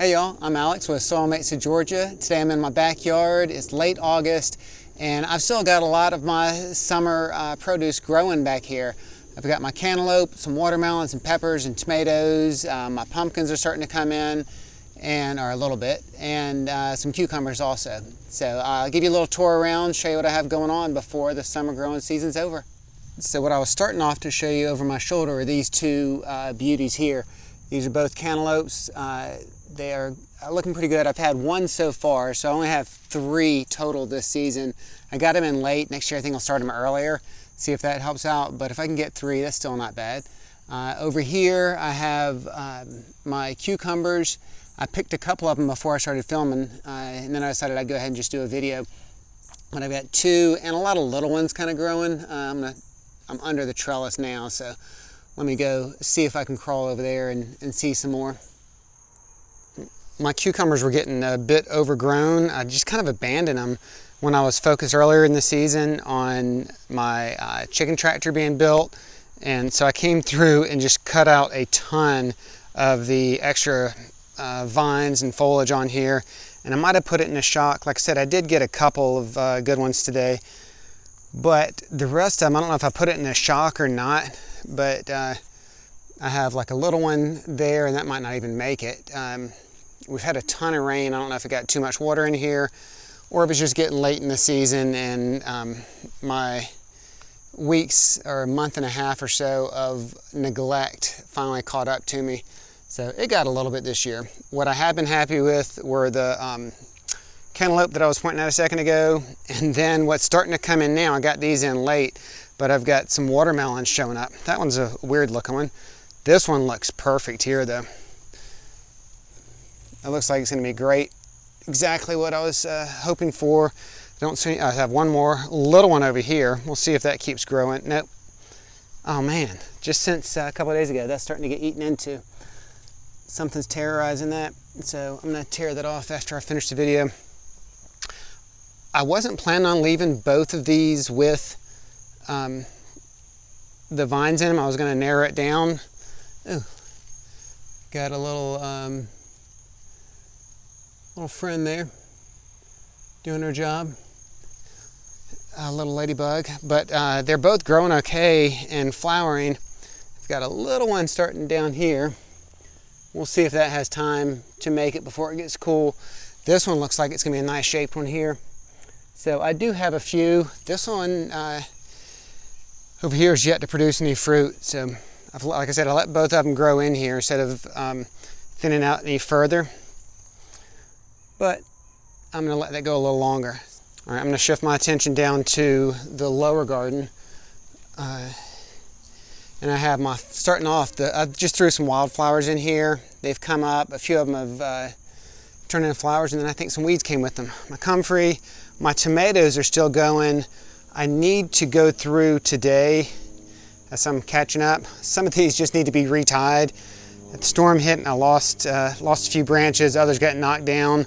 Hey y'all, I'm Alex with Soil Mates of Georgia. Today I'm in my backyard. It's late August and I've still got a lot of my summer produce growing back here. I've got my cantaloupe, some watermelons and peppers and tomatoes. My pumpkins are starting to come in, or a little bit, and some cucumbers also. So I'll give you a little tour around, show you what I have going on before the summer growing season's over. So what I was starting off to show you over my shoulder are these two beauties here. These are both cantaloupes. They are looking pretty good. I've had one so far, so I only have 3 total this season. I got them in late. Next year I think I'll start them earlier, see if that helps out. But if I can get 3, that's still not bad. Over here I have my cucumbers. I picked a couple of them before I started filming, and then I decided I'd go ahead and just do a video. But I've got 2 and a lot of little ones kind of growing. I'm under the trellis now, so let me go see if I can crawl over there and see some more. My cucumbers were getting a bit overgrown. I just kind of abandoned them when I was focused earlier in the season on my chicken tractor being built. And so I came through and just cut out a ton of the extra vines and foliage on here. And I might have put it in a shock. Like I said, I did get a couple of good ones today. But the rest of them, I don't know if I put it in a shock or not. But I have like a little one there, and that might not even make it. We've had a ton of rain. I don't know if it got too much water in here or if it's just getting late in the season, and my weeks or a month and a half or so of neglect finally caught up to me. So it got a little bit this year. What I have been happy with were the cantaloupe that I was pointing at a second ago, and then what's starting to come in now, I got these in late, but I've got some watermelons showing up. That one's a weird looking one. This one looks perfect here though. It looks like it's going to be great. Exactly what I was hoping for. I have one more little one over here. We'll see if that keeps growing. Nope. Oh man, just since a couple of days ago, that's starting to get eaten into. Something's terrorizing that. So I'm going to tear that off after I finish the video. I wasn't planning on leaving both of these with the vines in them. I was going to narrow it down. Ooh, got a little friend there doing her job, a little ladybug, but they're both growing okay and flowering. I've got a little one starting down here. We'll see if that has time to make it before it gets cool. This one looks like it's gonna be a nice shaped one here. So I do have a few. This one over here is yet to produce any fruit. So like I said, I let both of them grow in here instead of thinning out any further. But I'm going to let that go a little longer. All right, I'm going to shift my attention down to the lower garden. And I have starting off, I just threw some wildflowers in here. They've come up. A few of them have turned into flowers, and then I think some weeds came with them. My comfrey, my tomatoes are still going. I need to go through today as I'm catching up. Some of these just need to be retied. The storm hit and I lost a few branches. Others got knocked down.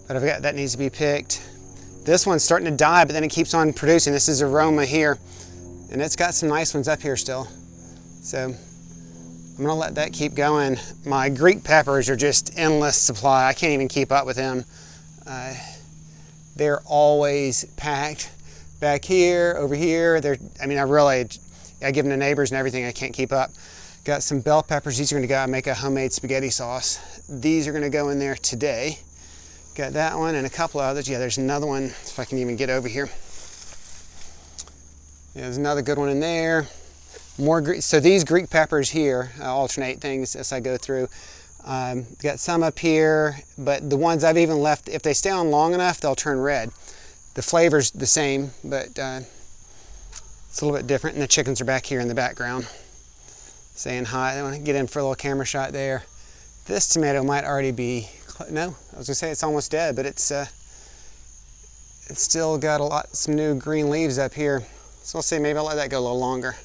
But that needs to be picked. This one's starting to die, but then it keeps on producing. This is Aroma here, and it's got some nice ones up here still. So I'm gonna let that keep going. My Greek peppers are just endless supply. I can't even keep up with them. They're always packed. Back here, over here, I give them to neighbors and everything. I can't keep up. Got some bell peppers. These are gonna go and make a homemade spaghetti sauce. These are gonna go in there today. Got that one and a couple of others. Yeah, there's another one, if I can even get over here. Yeah, there's another good one in there. So these Greek peppers here, I alternate things as I go through. Got some up here, but the ones I've even left, if they stay on long enough, they'll turn red. The flavor's the same, but it's a little bit different. And the chickens are back here in the background saying hi. I want to get in for a little camera shot there. This tomato might already be, no, I was gonna say it's almost dead, but it's still got some new green leaves up here. So I'll say maybe I'll let that go a little longer.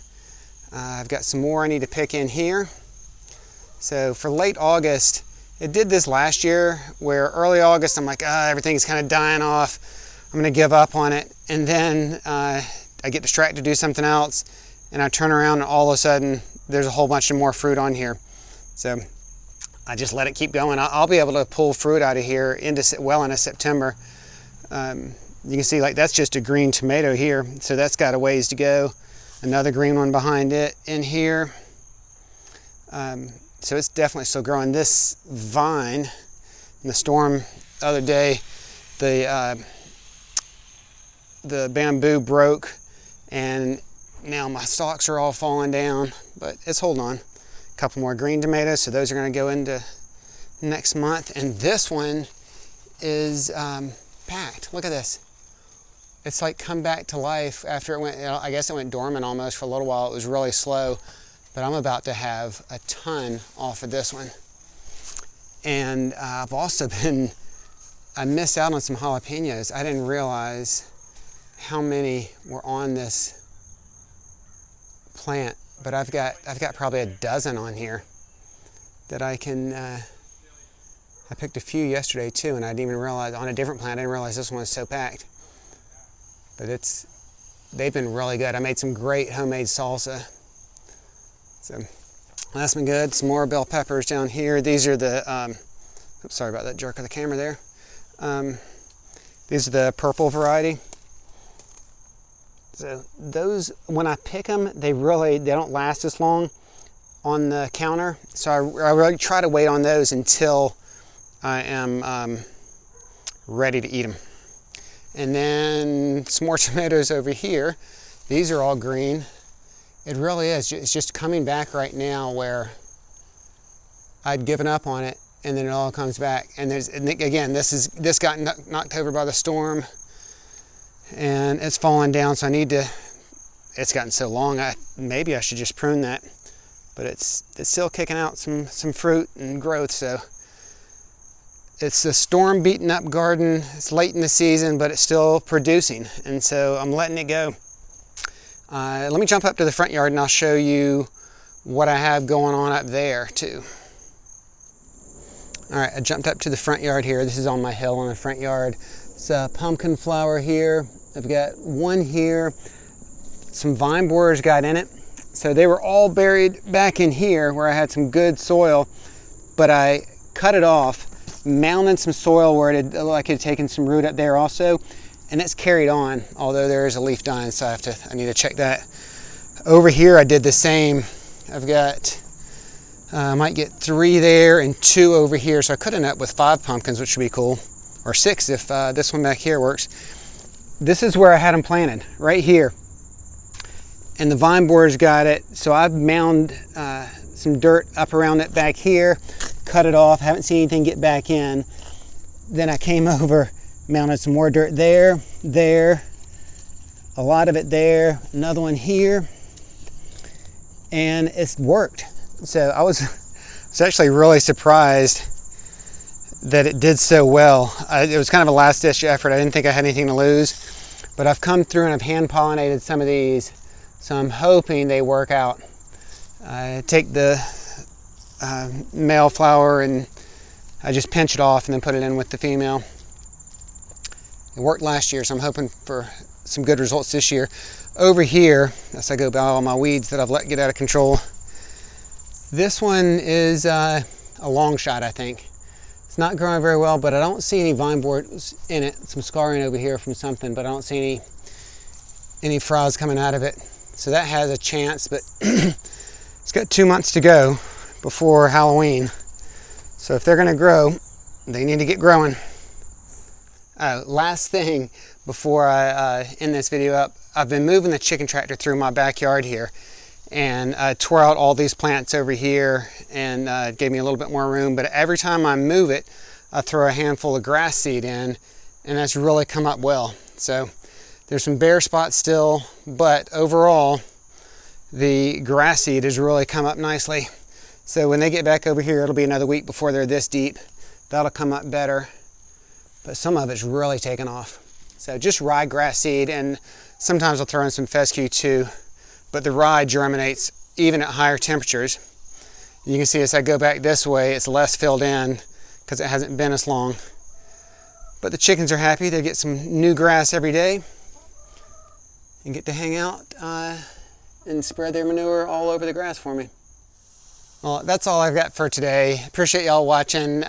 I've got some more I need to pick in here. So for late August, it did this last year where early August I'm like, everything's kind of dying off. I'm gonna give up on it. And then I get distracted to do something else and I turn around and all of a sudden there's a whole bunch of more fruit on here. So I just let it keep going. I'll be able to pull fruit out of here into September. You can see like that's just a green tomato here, so that's got a ways to go. Another green one behind it in here. So it's definitely still growing. This vine in the storm the other day, the bamboo broke and now my stalks are all falling down, but it's holding on. A couple more green tomatoes, so those are going to go into next month. And this one is packed. Look at this. It's like come back to life after it went, I guess it went dormant almost for a little while. It was really slow, but I'm about to have a ton off of this one. And I've also I missed out on some jalapenos. I didn't realize how many were on this plant, but I've got probably a dozen on here that I can, I picked a few yesterday too, and I didn't even realize, on a different plant, I didn't realize this one was so packed. But they've been really good. I made some great homemade salsa. So that's been good. Some more bell peppers down here. These are the, oops, sorry about that jerk of the camera there. These are the purple variety. So those, when I pick them, they don't last as long on the counter. So I really try to wait on those until I am ready to eat them. And then some more tomatoes over here. These are all green. It really is. It's just coming back right now where I'd given up on it, and then it all comes back. And again, this got knocked over by the storm, and it's falling down. So it's gotten so long. Maybe I should just prune that, but it's still kicking out some fruit and growth. So it's a storm beaten up garden. It's late in the season, but it's still producing, and so I'm letting it go. Let me jump up to the front yard and I'll show you what I have going on up there too. All right, I jumped up to the front yard here. This is on my hill in the front yard. It's a pumpkin flower here. I've got one here. Some vine borers got in it. So they were all buried back in here where I had some good soil, but I cut it off, mounded some soil where it had taken some root up there also, and it's carried on, although there is a leaf dying, so I need to check that. Over here I did the same. I've got, I might get 3 there and 2 over here, so I could end up with 5 pumpkins, which would be cool, or 6 if this one back here works. This is where I had them planted, right here, and the vine borers got it, so I've mounded some dirt up around it back here, cut it off, haven't seen anything get back in. Then I came over, mounted some more dirt there, a lot of it there, another one here, and it's worked. So I was actually really surprised that it did so well. It was kind of a last-ditch effort. I didn't think I had anything to lose, but I've come through and I've hand-pollinated some of these, so I'm hoping they work out. I take the male flower and I just pinch it off and then put it in with the female. It worked last year, so I'm hoping for some good results this year. Over here, as I go by all my weeds that I've let get out of control, this one is a long shot, I think. It's not growing very well, but I don't see any vine borers in it. Some scarring over here from something, but I don't see any frogs coming out of it. So that has a chance, but it's got 2 months to go before Halloween. So if they're gonna grow, they need to get growing. Last thing before I end this video up, I've been moving the chicken tractor through my backyard here, and I tore out all these plants over here and gave me a little bit more room, but every time I move it, I throw a handful of grass seed in, and that's really come up well. So there's some bare spots still, but overall, the grass seed has really come up nicely. So when they get back over here, it'll be another week before they're this deep. That'll come up better, but some of it's really taken off. So just rye grass seed, and sometimes I'll throw in some fescue too, but the rye germinates even at higher temperatures. You can see as I go back this way, it's less filled in because it hasn't been as long. But the chickens are happy. They get some new grass every day and get to hang out and spread their manure all over the grass for me. Well, that's all I've got for today. Appreciate y'all watching.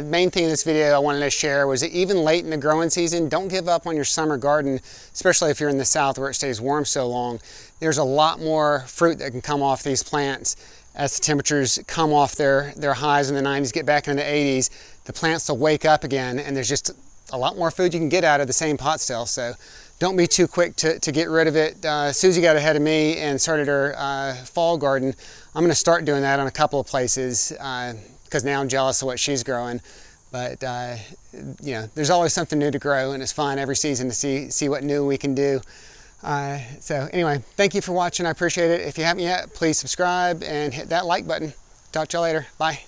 Main thing in this video I wanted to share was that even late in the growing season, don't give up on your summer garden, especially if you're in the south where it stays warm so long. There's a lot more fruit that can come off these plants as the temperatures come off their highs in the 90s, get back into the 80s. The plants will wake up again, and there's just a lot more food you can get out of the same pot still. So don't be too quick to get rid of it. Susie got ahead of me and started her fall garden. I'm going to start doing that on a couple of places because now I'm jealous of what she's growing. But you know, there's always something new to grow, and it's fun every season to see what new we can do. So anyway, thank you for watching. I appreciate it. If you haven't yet, please subscribe and hit that like button. Talk to y'all later. Bye.